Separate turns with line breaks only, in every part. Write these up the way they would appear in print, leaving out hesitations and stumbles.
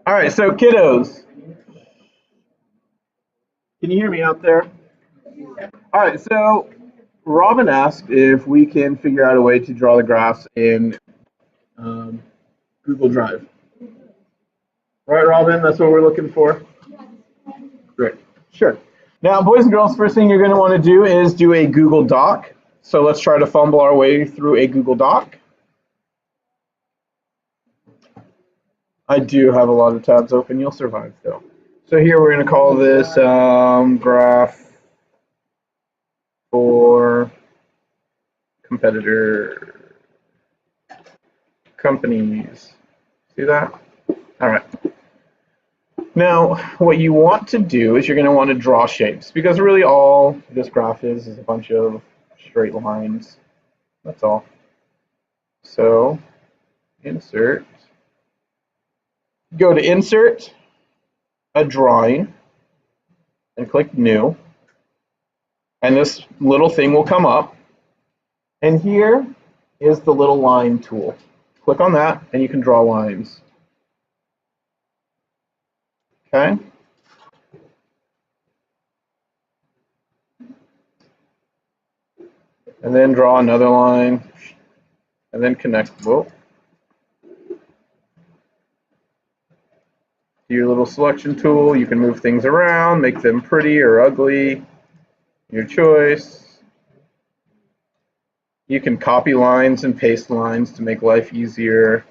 All right, so kiddos, can you hear me out there? All right, so Robin asked if we can figure out a way to draw the graphs in um, Google Drive. Right, Robin? That's what we're looking for? Great. Sure. Now, boys and girls, first thing you're going to want to do is do a Google Doc. So let's try to fumble our way through a Google Doc. I do have a lot of tabs open. You'll survive, though. So here we're going to call this graph for competitor companies. See that? All right. Now, what you want to do is you're going to want to draw shapes because really all this graph is a bunch of straight lines. That's all. So, insert. Go to Insert, a drawing, and click New. And this little thing will come up. And here is the little line tool. Click on that, and you can draw lines. Okay? And then draw another line, and then connect. Whoa. Your little selection tool, you can move things around, make them pretty or ugly, your choice. You can copy lines and paste lines to make life easier.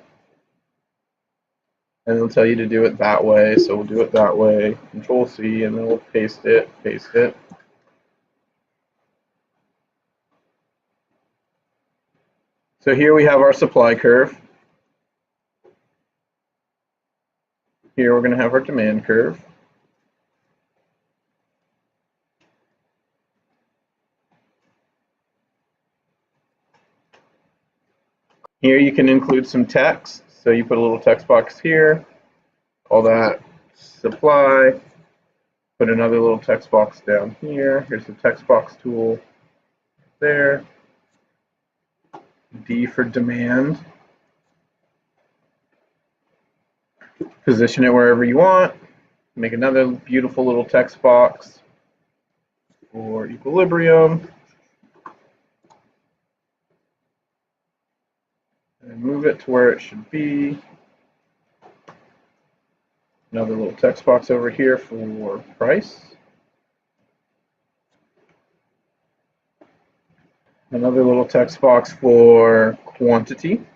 And it'll tell you to do it that way, so we'll do it that way. Control C, and then we'll paste it, paste it. So here we have our supply curve. Here we're going to have our demand curve. Here you can include some text. So you put a little text box here, call that supply. Put another little text box down here. Here's the text box tool there. D for demand. Position it wherever you want. Make another beautiful little text box for equilibrium. And move it to where it should be. Another little text box over here for price. Another little text box for quantity.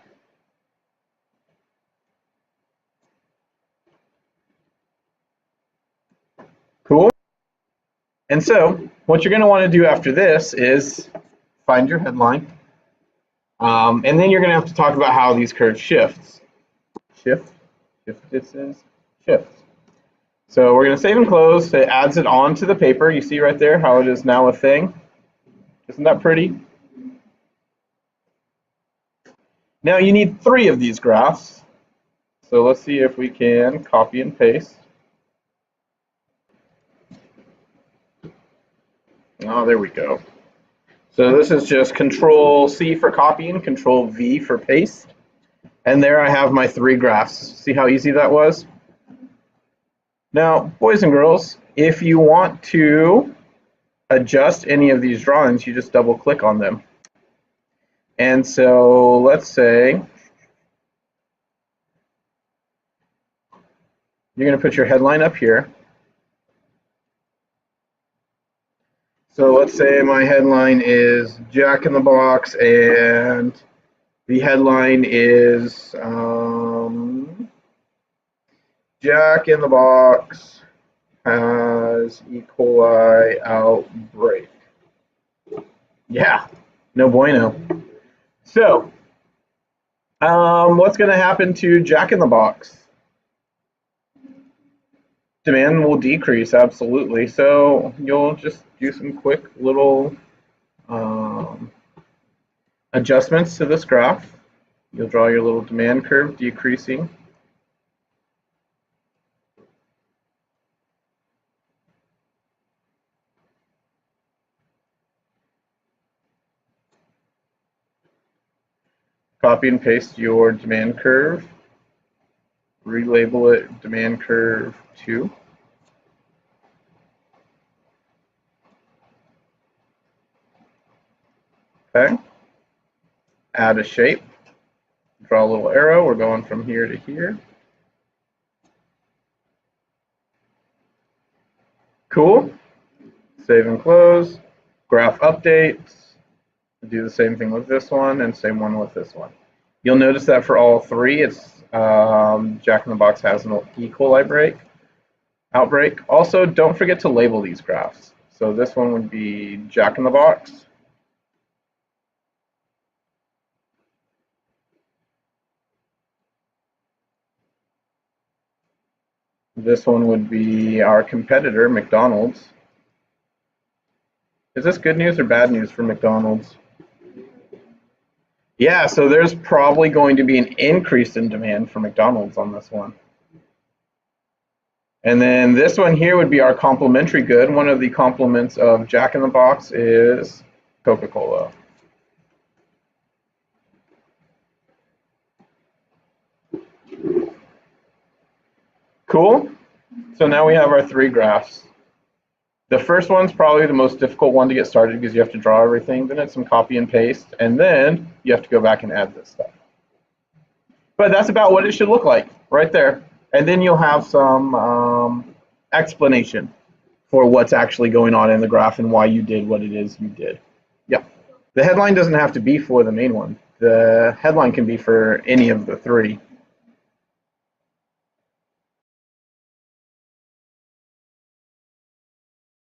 Cool. And so what you're going to want to do after this is find your headline. And then you're going to have to talk about how these curves shift. Shift distance, shift. So we're going to save and close. It adds it onto the paper. You see right there how it is now a thing. Isn't that pretty? Now you need 3 of these graphs. So let's see if we can copy and paste. Oh, there we go. So this is just Control C for copy and Control V for paste. And there I have my 3 graphs. See how easy that was? Now, boys and girls, if you want to adjust any of these drawings, you just double click on them. And so let's say you're going to put your headline up here. So let's say my headline is Jack in the Box, and the headline is Jack in the Box has E. coli outbreak. Yeah, no bueno. So, what's going to happen to Jack in the Box? Demand will decrease, absolutely. So you'll just do some quick little adjustments to this graph. You'll draw your little demand curve decreasing. Copy and paste your demand curve. relabel it demand curve 2. Okay. Add a shape. Draw a little arrow. We're going from here to here. Cool. Save and close. Graph updates. Do the same thing with this one and same one with this one. You'll notice that for all three, it's Jack in the Box has an E. coli outbreak. Also, don't forget to label these graphs. So this one would be Jack in the Box. This one would be our competitor, McDonald's. Is this good news or bad news for McDonald's? Yeah, so there's probably going to be an increase in demand for McDonald's on this one. And then this one here would be our complementary good. One of the complements of Jack in the Box is Coca-Cola. Cool. So now we have our three graphs. The first one's probably the most difficult one to get started because you have to draw everything. Then it's some copy and paste, and then you have to go back and add this stuff. But that's about what it should look like right there. And then you'll have some explanation for what's actually going on in the graph and why you did what it is you did. Yep. The headline doesn't have to be for the main one. The headline can be for any of the three.